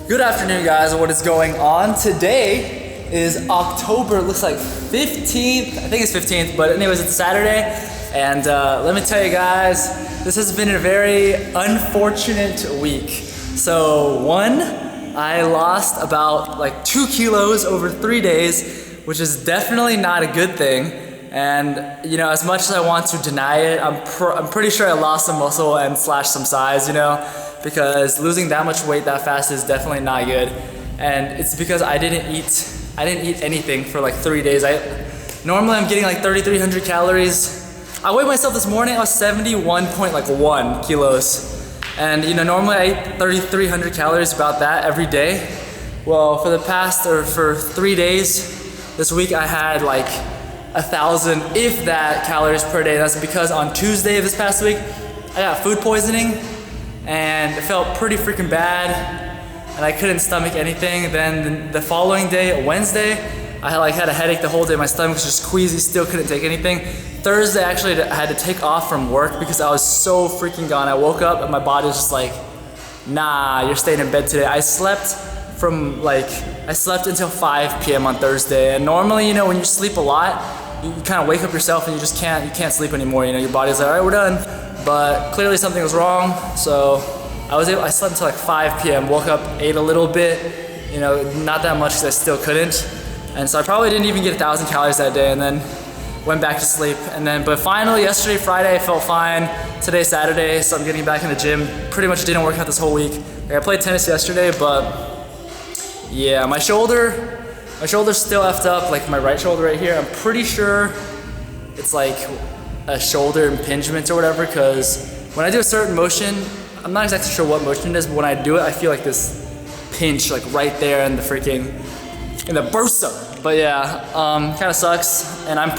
Good afternoon, guys. What is going on? Today is October, looks like 15th. I think it's 15th, but anyways, it's Saturday. And let me tell you guys, this has been a very unfortunate week. So one, I lost about like 2 kilos over 3 days, which is definitely not a good thing. And you know, as much as I want to deny it, I'm pretty sure I lost some muscle and slashed some size, you know, because losing that much weight that fast is definitely not good. And it's because I didn't eat anything for like 3 days. Normally I'm getting like 3,300 calories. I weighed myself this morning, I was 71.1 kilos. And you know, normally I eat 3,300 calories, about that every day. Well, for 3 days this week, I had like 1,000, if that, calories per day. That's because on Tuesday of this past week, I got food poisoning and it felt pretty freaking bad and I couldn't stomach anything. Then the following day, Wednesday, I had a headache the whole day. My stomach was just queasy, still couldn't take anything. Thursday, actually, I had to take off from work because I was so freaking gone. I woke up and my body was just like, nah, you're staying in bed today. I slept until 5 p.m. on Thursday. And normally, you know, when you sleep a lot, you kind of wake up yourself and you can't sleep anymore. You know, your body's like, all right, we're done. But clearly something was wrong. So I slept until like 5 p.m. Woke up, ate a little bit, you know, not that much because I still couldn't. And so I probably didn't even get 1,000 calories that day, and then went back to sleep. But finally, yesterday, Friday, I felt fine. Today, Saturday, so I'm getting back in the gym. Pretty much didn't work out this whole week. I played tennis yesterday, but yeah, my shoulder's still effed up, like my right shoulder right here. I'm pretty sure it's like a shoulder impingement or whatever, because when I do a certain motion, I'm not exactly sure what motion it is, but when I do it, I feel like this pinch like right there in the bursa. But yeah, kind of sucks. And I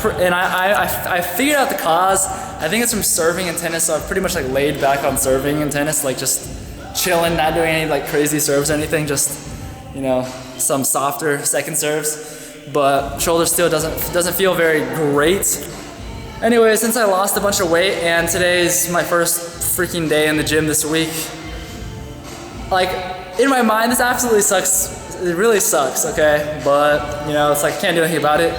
figured out the cause. I think it's from serving in tennis. So I've pretty much like laid back on serving in tennis, like just chilling, not doing any like crazy serves or anything. Just, you know, some softer second serves. But shoulder still doesn't feel very great. Anyway, since I lost a bunch of weight and today's my first freaking day in the gym this week, like in my mind, this absolutely sucks. It really sucks, okay? But, you know, it's like, I can't do anything about it.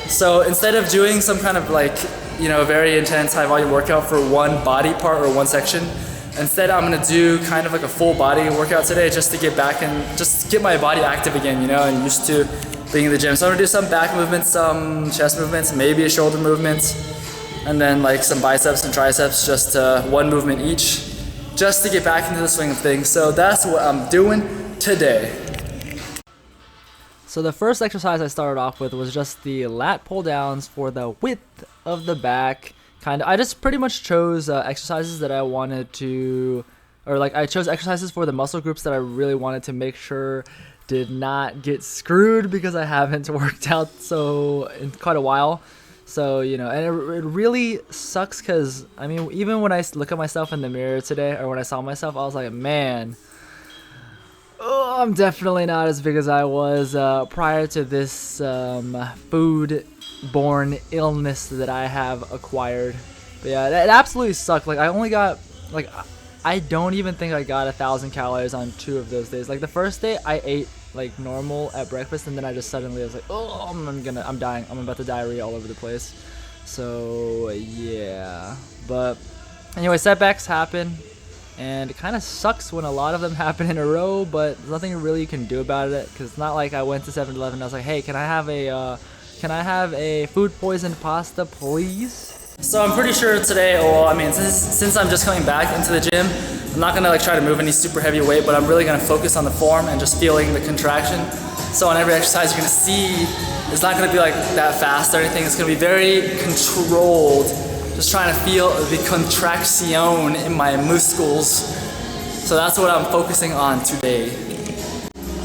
So instead of doing some kind of like, you know, very intense high volume workout for one body part or one section, instead I'm gonna do kind of like a full body workout today just to get back and just get my body active again, you know, and used to being in the gym. So I'm gonna do some back movements, some chest movements, maybe a shoulder movement, and then like some biceps and triceps, just one movement each, just to get back into the swing of things. So that's what I'm doing today. So the first exercise I started off with was just the lat pull downs for the width of the back. I just pretty much chose exercises that I wanted to, or like I chose exercises for the muscle groups that I really wanted to make sure did not get screwed, because I haven't worked out in quite a while. So, you know, and it really sucks because, I mean, even when I look at myself in the mirror today, or when I saw myself, I was like, man, oh, I'm definitely not as big as I was prior to this food-borne illness that I have acquired. But yeah, it absolutely sucked. Like, I don't even think I got 1,000 calories on 2 of those days. Like, the first day, I ate like normal at breakfast, and then I was like, oh, I'm dying. I'm about to diarrhea all over the place. So yeah, but anyway, setbacks happen. And it kind of sucks when a lot of them happen in a row, but there's nothing really you can do about it, because it's not like I went to 7-Eleven and I was like, hey, can I have a food poisoned pasta, please? So I'm pretty sure today, well, I mean, since I'm just coming back into the gym, I'm not gonna like try to move any super heavy weight, but I'm really gonna focus on the form and just feeling the contraction. So on every exercise you're gonna see, it's not gonna be like that fast or anything. It's gonna be very controlled. Just trying to feel the contraction in my muscles. So that's what I'm focusing on today.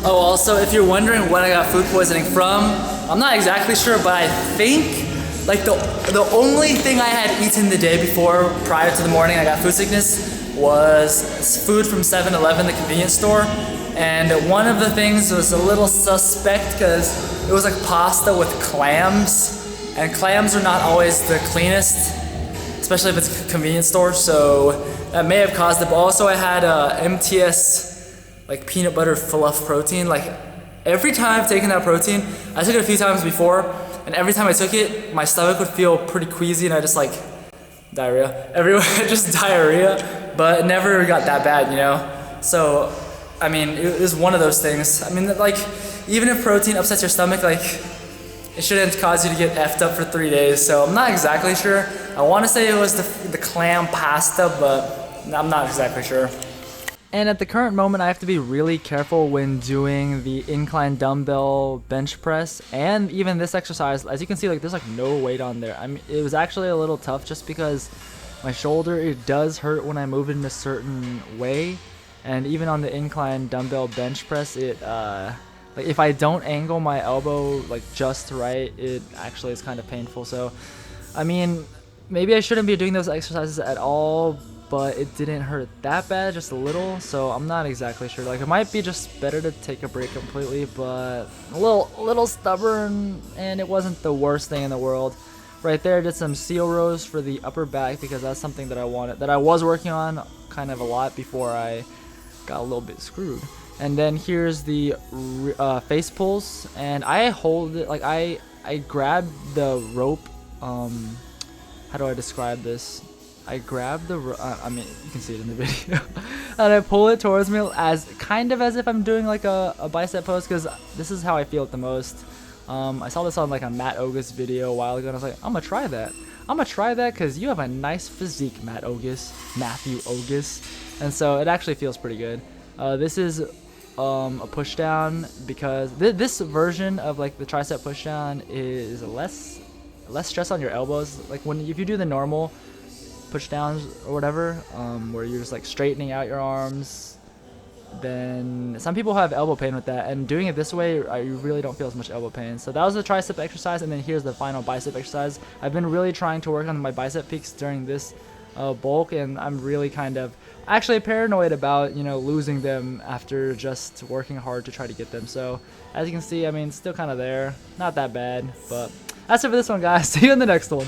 Oh, also, if you're wondering what I got food poisoning from, I'm not exactly sure, but I think like the only thing I had eaten the day before, prior to the morning I got food sickness, was food from 7-Eleven, the convenience store. And one of the things was a little suspect because it was like pasta with clams. And clams are not always the cleanest, especially if it's a convenience store, so that may have caused it. But also I had MTS like peanut butter fluff protein. Like every time I've taken that protein, I took it a few times before, and every time I took it, my stomach would feel pretty queasy, and I just like diarrhea everywhere, just diarrhea. But it never got that bad, you know. So I mean, it was one of those things. I mean, like even if protein upsets your stomach, like it shouldn't cause you to get effed up for 3 days. So I'm not exactly sure. I want to say it was the clam pasta, but I'm not exactly sure. And at the current moment, I have to be really careful when doing the incline dumbbell bench press and even this exercise. As you can see, like there's like no weight on there. I mean, it was actually a little tough just because my shoulder, it does hurt when I move it in a certain way. And even on the incline dumbbell bench press, it like if I don't angle my elbow like just right, it actually is kind of painful. So I mean, maybe I shouldn't be doing those exercises at all, but it didn't hurt that bad, just a little. So I'm not exactly sure. Like it might be just better to take a break completely, but a little stubborn, and it wasn't the worst thing in the world. Right there, I did some seal rows for the upper back because that's something that I was working on kind of a lot before I got a little bit screwed. And then here's the face pulls, and I hold it like I grab the rope. How do I describe this? I grab the I mean, you can see it in the video, and I pull it towards me as if I'm doing like a bicep pose, because this is how I feel it the most. I saw this on like a Matt Ogus video a while ago, and I was like, I'm gonna try that because you have a nice physique, Matthew Ogus. And so it actually feels pretty good. This is a push down, because this version of like the tricep push down is less stress on your elbows. Like if you do the normal push downs or whatever, where you're just like straightening out your arms, then some people have elbow pain with that, and doing it this way, you really don't feel as much elbow pain. So that was the tricep exercise, and then here's the final bicep exercise. I've been really trying to work on my bicep peaks during this bulk, and I'm really kind of actually paranoid about, you know, losing them after just working hard to try to get them. So as you can see, I mean, still kind of there, not that bad. But that's it for this one, guys. See you in the next one.